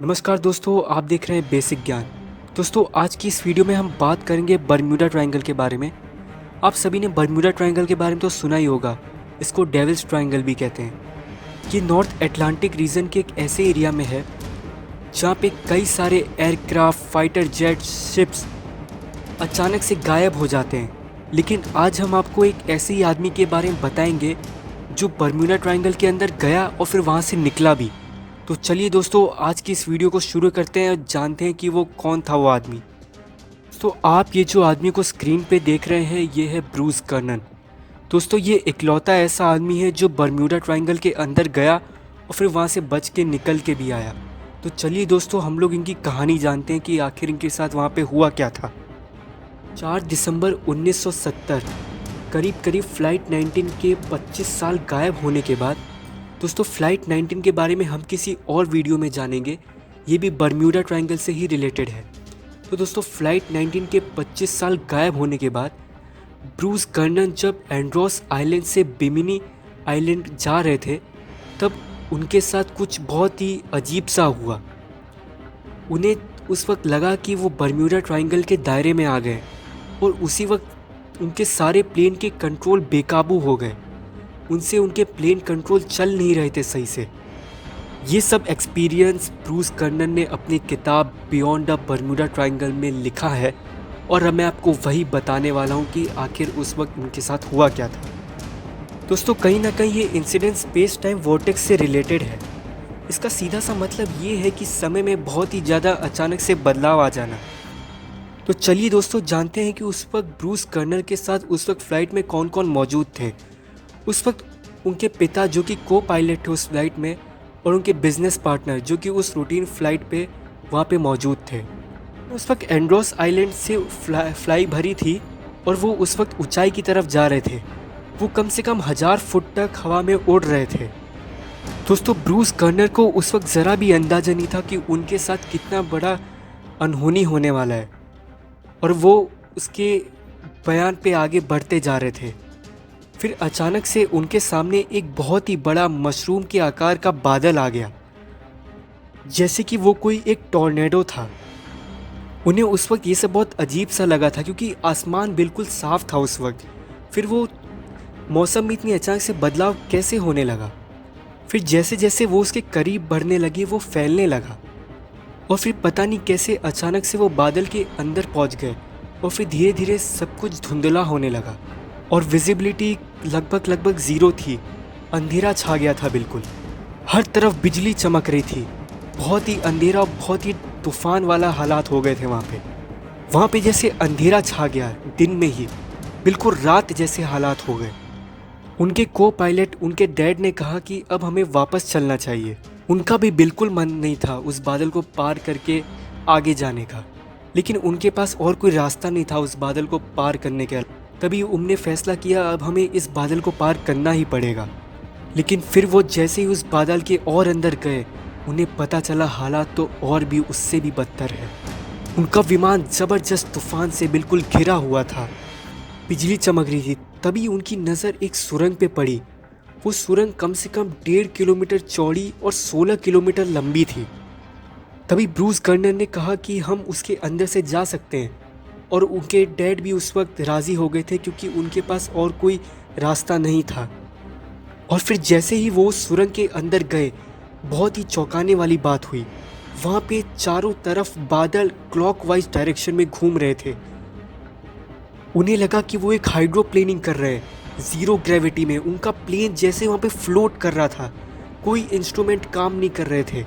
नमस्कार दोस्तों, आप देख रहे हैं बेसिक ज्ञान। दोस्तों, आज की इस वीडियो में हम बात करेंगे बर्म्यूडा ट्रायंगल के बारे में। आप सभी ने बर्म्यूडा ट्रायंगल के बारे में तो सुना ही होगा। इसको डेविल्स ट्रायंगल भी कहते हैं। ये नॉर्थ अटलांटिक रीजन के एक ऐसे एरिया में है जहाँ पे कई सारे एयरक्राफ्ट, फाइटर जेट, शिप्स अचानक से गायब हो जाते हैं। लेकिन आज हम आपको एक ऐसे ही आदमी के बारे में बताएंगे जो बर्म्यूडा ट्रायंगल के अंदर गया और फिर वहाँ से निकला भी। तो चलिए दोस्तों, आज की इस वीडियो को शुरू करते हैं और जानते हैं कि वो कौन था वो आदमी। तो आप ये जो आदमी को स्क्रीन पे देख रहे हैं, ये है ब्रूस कर्नन। दोस्तों, ये इकलौता ऐसा आदमी है जो बर्म्यूडा ट्रायंगल के अंदर गया और फिर वहाँ से बच के निकल के भी आया। तो चलिए दोस्तों, हम लोग इनकी कहानी जानते हैं कि आखिर इनके साथ वहाँ पे हुआ क्या था। 4 दिसंबर 1970 करीब फ़्लाइट 19 के 25 साल गायब होने के बाद, दोस्तों फ़्लाइट 19 के बारे में हम किसी और वीडियो में जानेंगे। ये भी बर्म्यूडा ट्रायंगल से ही रिलेटेड है। तो दोस्तों, फ़्लाइट 19 के 25 साल गायब होने के बाद ब्रूस कर्नन जब एंड्रोस आइलैंड से बिमिनी आइलैंड जा रहे थे, तब उनके साथ कुछ बहुत ही अजीब सा हुआ। उन्हें उस वक्त लगा कि वो बर्म्यूडा ट्रायंगल के दायरे में आ गए और उसी वक्त उनके सारे प्लेन के कंट्रोल बेकाबू हो गए। उनसे उनके प्लेन कंट्रोल चल नहीं रहे थे सही से। ये सब एक्सपीरियंस ब्रूस कर्नन ने अपनी किताब बियॉन्ड द बर्म्यूडा ट्रायंगल में लिखा है और अब मैं आपको वही बताने वाला हूँ कि आखिर उस वक्त उनके साथ हुआ क्या था। दोस्तों, कहीं ना कहीं ये इंसिडेंट स्पेस टाइम वॉर्टेक्स से रिलेटेड है। इसका सीधा सा मतलब ये है कि समय में बहुत ही ज़्यादा अचानक से बदलाव आ जाना। तो चलिए दोस्तों, जानते हैं कि उस वक्त ब्रूस कर्नन के साथ उस वक्त फ़्लाइट में कौन कौन मौजूद थे। उस वक्त उनके पिता जो कि को पायलट थे उस फ्लाइट में, और उनके बिजनेस पार्टनर जो कि उस रूटीन फ्लाइट पे वहाँ पे मौजूद थे। उस वक्त एंड्रोस आइलैंड से फ्लाई भरी थी और वो उस वक्त ऊंचाई की तरफ जा रहे थे। वो कम से कम 1000 फुट तक हवा में उड़ रहे थे। दोस्तों, ब्रूस कर्नर को उस वक्त ज़रा भी अंदाज़ा नहीं था कि उनके साथ कितना बड़ा अनहोनी होने वाला है, और वो उसके बयान पे आगे बढ़ते जा रहे थे। फिर अचानक से उनके सामने एक बहुत ही बड़ा मशरूम के आकार का बादल आ गया, जैसे कि वो कोई एक टॉर्नेडो था। उन्हें उस वक्त ये सब बहुत अजीब सा लगा था क्योंकि आसमान बिल्कुल साफ था उस वक्त। फिर वो मौसम में इतनी अचानक से बदलाव कैसे होने लगा। फिर जैसे जैसे वो उसके करीब बढ़ने लगे, वो फैलने लगा और फिर पता नहीं कैसे अचानक से वो बादल के अंदर पहुंच गए और फिर धीरे धीरे सब कुछ धुंधला होने लगा और विजिबिलिटी लगभग ज़ीरो थी। अंधेरा छा गया था बिल्कुल। हर तरफ बिजली चमक रही थी। बहुत ही अंधेरा और बहुत ही तूफान वाला हालात हो गए थे वहाँ पे जैसे अंधेरा छा गया दिन में ही, बिल्कुल रात जैसे हालात हो गए। उनके को पायलट, उनके डैड ने कहा कि अब हमें वापस चलना चाहिए। उनका भी बिल्कुल मन नहीं था उस बादल को पार करके आगे जाने का, लेकिन उनके पास और कोई रास्ता नहीं था उस बादल को पार करने के। तभी उनने फैसला किया अब हमें इस बादल को पार करना ही पड़ेगा। लेकिन फिर वो जैसे ही उस बादल के और अंदर गए, उन्हें पता चला हालात तो और भी उससे भी बदतर है। उनका विमान ज़बरदस्त तूफान से बिल्कुल घिरा हुआ था। बिजली चमक रही थी। तभी उनकी नज़र एक सुरंग पे पड़ी। वो सुरंग कम से कम 1.5 किलोमीटर चौड़ी और 16 किलोमीटर लंबी थी। तभी ब्रूस कर्नन ने कहा कि हम उसके अंदर से जा सकते हैं, और उनके डैड भी उस वक्त राज़ी हो गए थे क्योंकि उनके पास और कोई रास्ता नहीं था। और फिर जैसे ही वो सुरंग के अंदर गए, बहुत ही चौंकाने वाली बात हुई। वहाँ पे चारों तरफ बादल क्लॉकवाइज डायरेक्शन में घूम रहे थे। उन्हें लगा कि वो एक हाइड्रोप्लेनिंग कर रहे हैं, ज़ीरो ग्रेविटी में। उनका प्लेन जैसे वहाँ पे फ्लोट कर रहा था, कोई इंस्ट्रूमेंट काम नहीं कर रहे थे।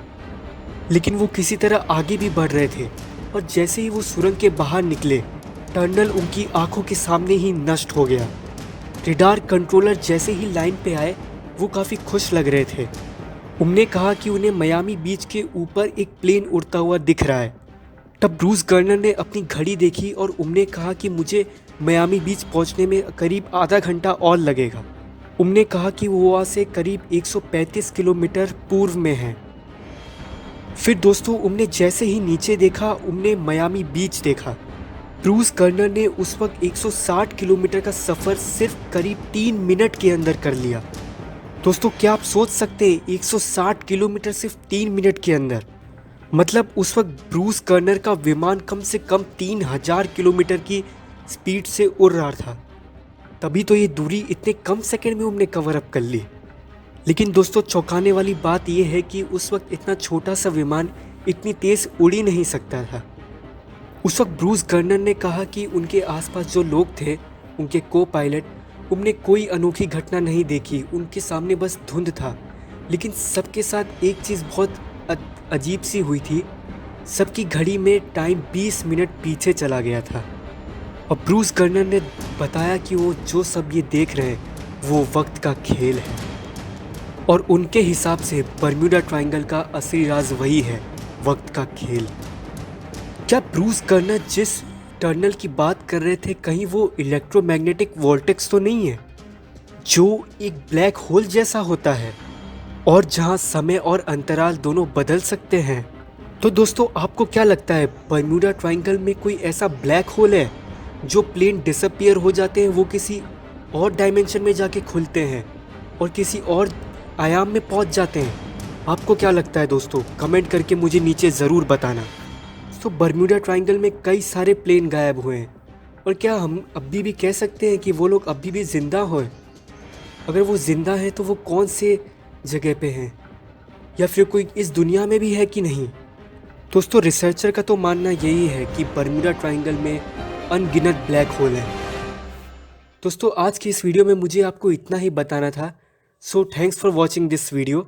लेकिन वो किसी तरह आगे भी बढ़ रहे थे, और जैसे ही वो सुरंग के बाहर निकले, टनल उनकी आंखों के सामने ही नष्ट हो गया। रडार कंट्रोलर जैसे ही लाइन पे आए, वो काफ़ी खुश लग रहे थे। उनने कहा कि उन्हें मियामी बीच के ऊपर एक प्लेन उड़ता हुआ दिख रहा है। तब ब्रूस कर्नन ने अपनी घड़ी देखी और उनने कहा कि मुझे मियामी बीच पहुंचने में करीब आधा घंटा और लगेगा। उनने कहा कि वो वहाँ से करीब 135 किलोमीटर पूर्व में है। फिर दोस्तों, उनने जैसे ही नीचे देखा, उनने मियामी बीच देखा। ब्रूस कर्नन ने उस वक्त 160 किलोमीटर का सफ़र सिर्फ करीब 3 मिनट के अंदर कर लिया। दोस्तों, क्या आप सोच सकते हैं 160 किलोमीटर सिर्फ 3 मिनट के अंदर? मतलब उस वक्त ब्रूस कर्नर का विमान कम से कम 3000 किलोमीटर की स्पीड से उड़ रहा था, तभी तो ये दूरी इतने कम सेकंड में हमने कवर अप कर ली। लेकिन दोस्तों चौंकाने वाली बात यह है कि उस वक्त इतना छोटा सा विमान इतनी तेज़ उड़ ही नहीं सकता था। उस वक्त ब्रूस कर्नर ने कहा कि उनके आसपास जो लोग थे, उनके को पायलट, उनने कोई अनोखी घटना नहीं देखी, उनके सामने बस धुंध था। लेकिन सबके साथ एक चीज़ बहुत अजीब सी हुई थी, सबकी घड़ी में टाइम 20 मिनट पीछे चला गया था। और ब्रूस कर्नर ने बताया कि वो जो सब ये देख रहे हैं वो वक्त का खेल है, और उनके हिसाब से बर्म्यूडा ट्रायंगल का असली राज वही है, वक्त का खेल। क्या ब्रूस कर्नर जिस टनल की बात कर रहे थे, कहीं वो इलेक्ट्रोमैग्नेटिक वोर्टेक्स तो नहीं है, जो एक ब्लैक होल जैसा होता है और जहां समय और अंतराल दोनों बदल सकते हैं? तो दोस्तों आपको क्या लगता है, बर्म्यूडा ट्रायंगल में कोई ऐसा ब्लैक होल है जो प्लेन डिसअपियर हो जाते हैं, वो किसी और डायमेंशन में जाके खुलते हैं और किसी और आयाम में पहुंच जाते हैं? आपको क्या लगता है दोस्तों, कमेंट करके मुझे नीचे ज़रूर बताना। तो बर्म्यूडा ट्रायंगल में कई सारे प्लेन गायब हुए हैं, और क्या हम अभी भी कह सकते हैं कि वो लोग अभी भी ज़िंदा हों? अगर वो ज़िंदा हैं तो वो कौन से जगह पे हैं, या फिर कोई इस दुनिया में भी है कि नहीं? दोस्तों रिसर्चर का तो मानना यही है कि बर्म्यूडा ट्रायंगल में अनगिनत ब्लैक होल हैं। दोस्तों आज की इस वीडियो में मुझे आपको इतना ही बताना था। So thanks for watching this video.